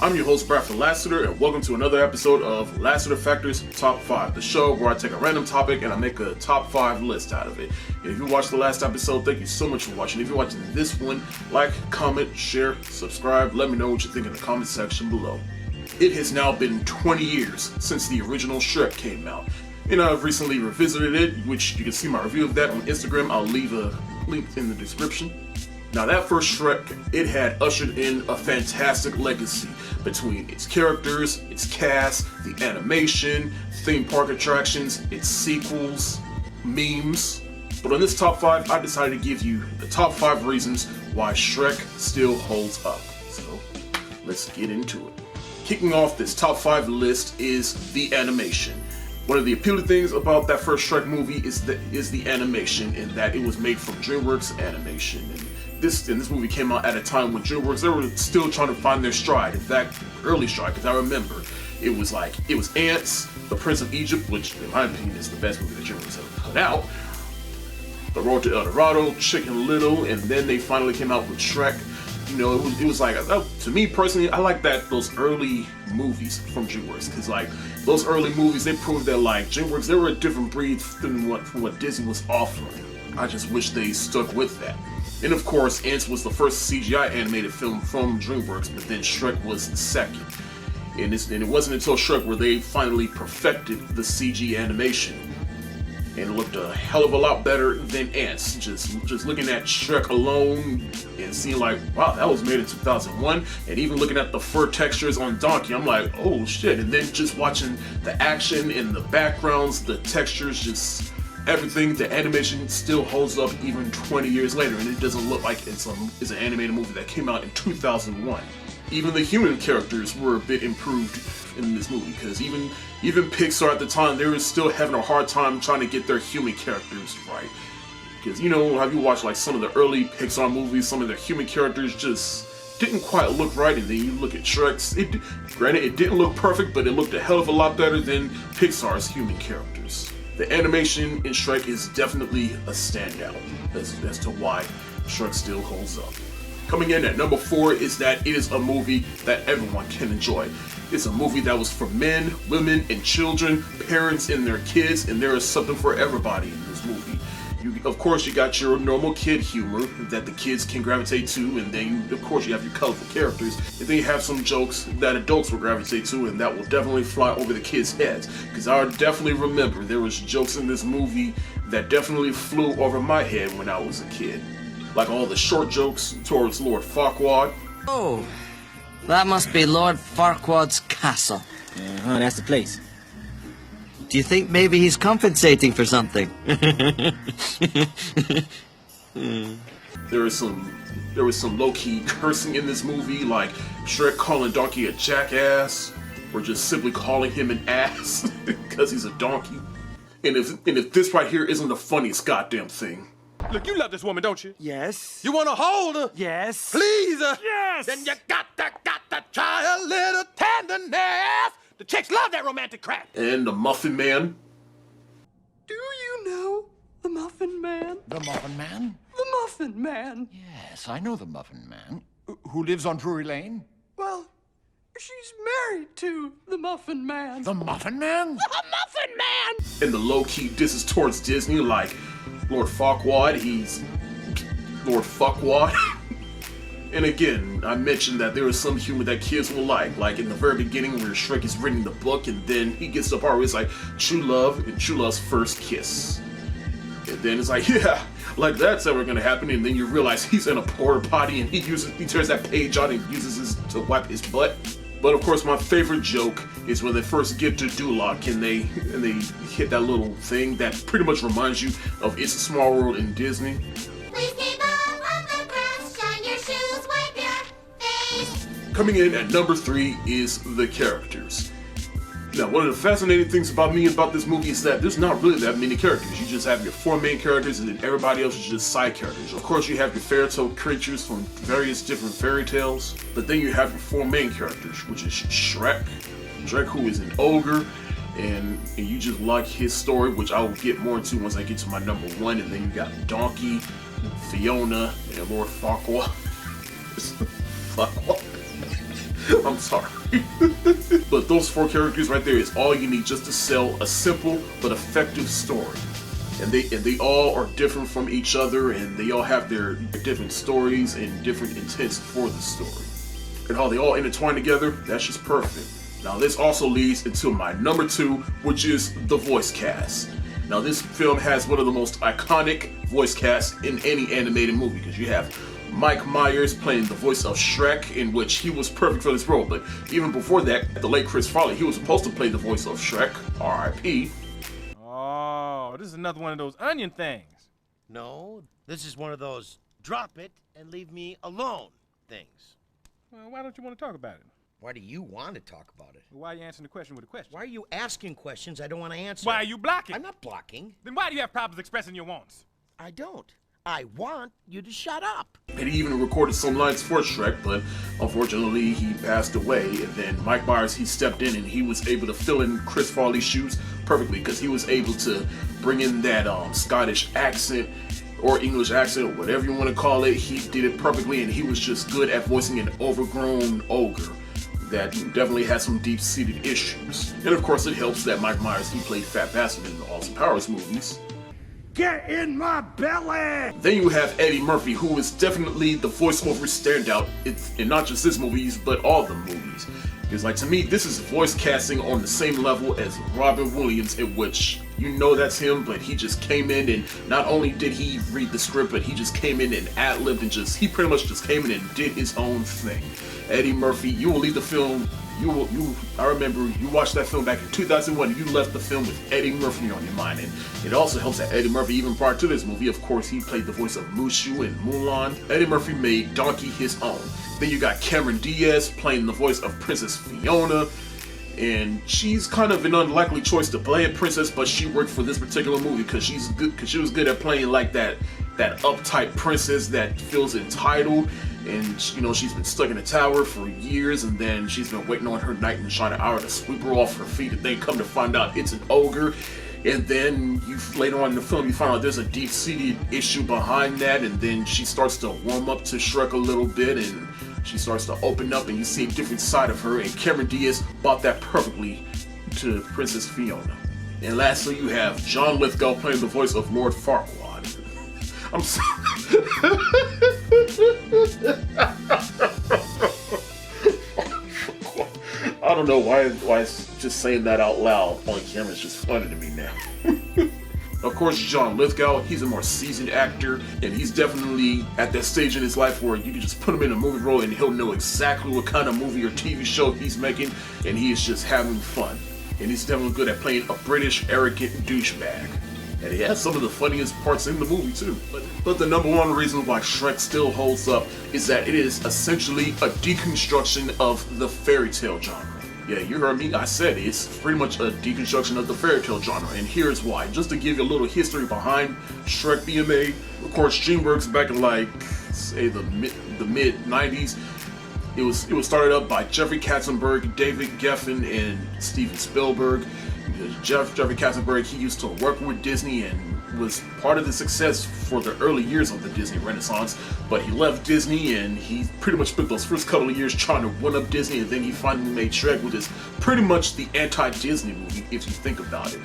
I'm your host, Bradford Lassiter, and welcome to another episode of Lassiter Factor's Top 5, the show where I take a random topic and I make a top 5 list out of it. And if you watched the last episode, thank you so much for watching. If you're watching this one, like, comment, share, subscribe, let me know what you think in the comment section below. It has now been 20 years since the original Shrek came out, and I've recently revisited it, which you can see my review of that on Instagram. I'll leave a link in the description. Now that first Shrek, it had ushered in a fantastic legacy between its characters, its cast, the animation, theme park attractions, its sequels, memes. But on this top 5, I decided to give you the top 5 reasons why Shrek still holds up. So let's get into it. Kicking off this top 5 list is the animation. One of the appealing things about that first Shrek movie is the animation, in that it was made from DreamWorks Animation. And this movie came out at a time when DreamWorks, they were still trying to find their stride. In fact, early stride, because I remember it was Ants, The Prince of Egypt, which in my opinion is the best movie that DreamWorks ever put out, The Road to El Dorado, Chicken Little, and then they finally came out with Shrek. You know, it was like, to me personally, I like those early movies from DreamWorks, because like those early movies, they proved that like DreamWorks, they were a different breed from what Disney was offering. I just wish they stuck with that. And of course, Ants was the first CGI animated film from DreamWorks, but then Shrek was the second. And it wasn't until Shrek where they finally perfected the CG animation. And it looked a hell of a lot better than Ants. Just looking at Shrek alone and seeing like, wow, that was made in 2001. And even looking at the fur textures on Donkey, I'm like, oh shit. And then just watching the action in the backgrounds, the textures, just everything, the animation still holds up even 20 years later, and it doesn't look like it's an animated movie that came out in 2001. Even the human characters were a bit improved in this movie, because even Pixar at the time, they were still having a hard time trying to get their human characters right. Because, you know, have you watched like some of the early Pixar movies, some of their human characters just didn't quite look right, and then you look at Shrek's, granted it didn't look perfect, but it looked a hell of a lot better than Pixar's human characters. The animation in Shrek is definitely a standout as to why Shrek still holds up. Coming in at number 4 is that it is a movie that everyone can enjoy. It's a movie that was for men, women, and children, parents and their kids, and there is something for everybody in this movie. Of course, you got your normal kid humor that the kids can gravitate to, and then of course you have your colorful characters, and then you have some jokes that adults will gravitate to, and that will definitely fly over the kids' heads. Because I definitely remember there was jokes in this movie that definitely flew over my head when I was a kid. Like all the short jokes towards Lord Farquaad. Oh, that must be Lord Farquaad's castle. That's the place. Do you think maybe he's compensating for something? There was some low-key cursing in this movie, like Shrek calling Donkey a jackass, or just simply calling him an ass because he's a donkey. And if this right here isn't the funniest goddamn thing. Look, you love this woman, don't you? Yes. You want to hold her? Yes. Please her? Yes. Then you got to try a little tenderness. The chicks love that romantic crap. And the Muffin Man. Do you know the Muffin Man? The Muffin Man? The Muffin Man. Yes, I know the Muffin Man. Who lives on Drury Lane? Well, she's married to the Muffin Man. The Muffin Man? The Muffin Man! And the low-key disses towards Disney, like Lord Farquaad, he's Lord Fuckwad. And again, I mentioned that there is some humor that kids will like in the very beginning where Shrek is reading the book, and then he gets to the part where it's like true love and true love's first kiss. And then it's like, yeah, like that's ever gonna happen, and then you realize he's in a porta potty and he turns that page on and uses it to wipe his butt. But of course, my favorite joke is when they first get to Duloc and they hit that little thing that pretty much reminds you of It's a Small World in Disney. Please keep up on the grass, shine your shoes, wipe your face. Coming in at number 3 is the characters. Now, one of the fascinating things about this movie is that there's not really that many characters. You just have your 4 main characters, and then everybody else is just side characters. Of course, you have your fairy tale creatures from various different fairy tales, but then you have your 4 main characters, which is Shrek, who is an ogre, and you just like his story, which I will get more into once I get to my number 1. And then you got Donkey, Fiona, and Lord Farquaad. I'm sorry. But those 4 characters right there is all you need just to sell a simple but effective story. And they all are different from each other, and they all have their different stories and different intents for the story. And how they all intertwine together, that's just perfect. Now this also leads into my number 2, which is the voice cast. Now this film has one of the most iconic voice casts in any animated movie, because you have Mike Myers playing the voice of Shrek, in which he was perfect for this role. But even before that, the late Chris Farley, he was supposed to play the voice of Shrek, R.I.P. Oh, this is another one of those onion things. No, this is one of those drop it and leave me alone things. Well, why don't you want to talk about it? Why do you want to talk about it? Why are you answering the question with a question? Why are you asking questions I don't want to answer? Why are you blocking? I'm not blocking. Then why do you have problems expressing your wants? I don't. I want you to shut up. And he even recorded some lines for Shrek, but unfortunately he passed away. And then Mike Myers, he stepped in and he was able to fill in Chris Farley's shoes perfectly, because he was able to bring in that Scottish accent or English accent, or whatever you want to call it. He did it perfectly, and he was just good at voicing an overgrown ogre that definitely has some deep-seated issues. And of course it helps that Mike Myers, he played Fat Bastard in the Austin Powers movies. Get in my belly! Then you have Eddie Murphy, who is definitely the voiceover standout in not just this movies, but all the movies. Because, like, to me, this is voice casting on the same level as Robin Williams, in which you know that's him, but he just came in and not only did he read the script, but he just came in and ad-libbed and he pretty much just came in and did his own thing. Eddie Murphy, you will leave the film, I remember you watched that film back in 2001, you left the film with Eddie Murphy on your mind. And it also helps that Eddie Murphy, even prior to this movie, of course, he played the voice of Mushu in Mulan. Eddie Murphy made Donkey his own. Then you got Cameron Diaz playing the voice of Princess Fiona, and she's kind of an unlikely choice to play a princess, but she worked for this particular movie because she was good at playing like that uptight princess that feels entitled. And you know, she's been stuck in a tower for years, and then she's been waiting on her knight in shining hour to sweep her off her feet, and then come to find out it's an ogre. And then later on in the film, you find out there's a deep-seated issue behind that, and then she starts to warm up to Shrek a little bit, and she starts to open up, and you see a different side of her, and Cameron Diaz brought that perfectly to Princess Fiona. And lastly, you have John Lithgow playing the voice of Lord Farquaad. I'm sorry. I don't know why just saying that out loud on camera is just funny to me now. Of course, John Lithgow, he's a more seasoned actor, and he's definitely at that stage in his life where you can just put him in a movie role and he'll know exactly what kind of movie or TV show he's making, and he is just having fun. And he's definitely good at playing a British arrogant douchebag. And he has some of the funniest parts in the movie too. But the number one reason why Shrek still holds up is that it is essentially a deconstruction of the fairy tale genre. Yeah, you heard me, I said it's pretty much a deconstruction of the fairy tale genre, and here's why. Just to give you a little history behind Shrek being made, of course, DreamWorks back in like, say the mid 90s, it was started up by Jeffrey Katzenberg, David Geffen, and Steven Spielberg. Jeffrey Katzenberg, he used to work with Disney and was part of the success for the early years of the Disney Renaissance, but he left Disney and he pretty much spent those first couple of years trying to one-up Disney, and then he finally made Shrek, which is pretty much the anti-Disney movie if you think about it.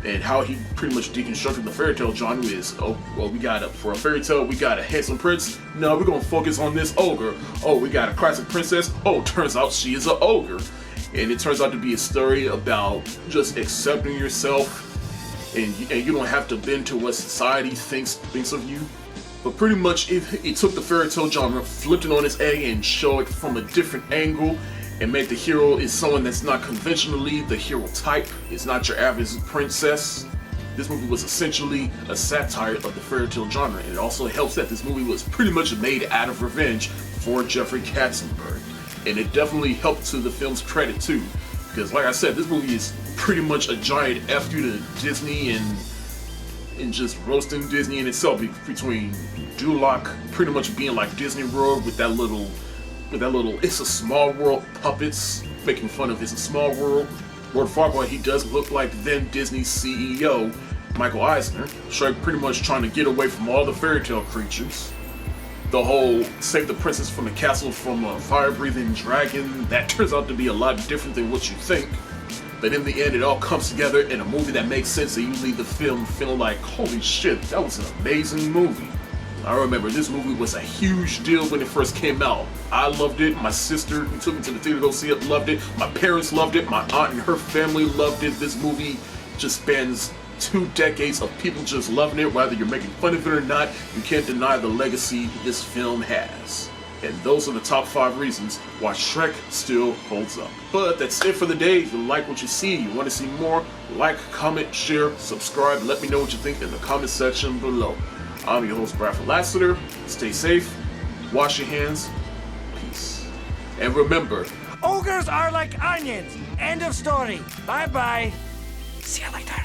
And how he pretty much deconstructed the fairy tale genre is, oh, well, for a fairy tale, we got a handsome prince. No, we're gonna focus on this ogre. Oh, we got a classic princess. Oh, turns out she is an ogre. And it turns out to be a story about just accepting yourself, and you don't have to bend to what society thinks of you. But pretty much it took the fairy tale genre, flipped it on its egg, and showed it from a different angle, and made the hero is someone that's not conventionally the hero type. It's not your average princess. This movie was essentially a satire of the fairy tale genre, and it also helps that this movie was pretty much made out of revenge for Jeffrey Katzenberg. And it definitely helped to the film's credit too, because like I said, this movie is pretty much a giant F you to Disney and just roasting Disney in itself, between Duloc pretty much being like Disney World with that little It's a Small World puppets making fun of It's a Small World. Lord Farquaad, he does look like then Disney CEO Michael Eisner. Shrek pretty much trying to get away from all the fairy tale creatures. The whole save the princess from the castle from a fire-breathing dragon, that turns out to be a lot different than what you think. But in the end, it all comes together in a movie that makes sense, and you leave the film feeling like, holy shit, that was an amazing movie. I remember this movie was a huge deal when it first came out. I loved it. My sister, who took me to the theater to go see it, loved it. My parents loved it. My aunt and her family loved it. This movie just spans 2 decades of people just loving it. Whether you're making fun of it or not, you can't deny the legacy this film has. And those are the top 5 reasons why Shrek still holds up. But that's it for the day. If you like what you see, you want to see more, like, comment, share, subscribe. Let me know what you think in the comment section below. I'm your host, Bradford Lassiter. Stay safe, wash your hands, peace. And remember, Ogres are like onions. End of story. Bye-bye. See you later.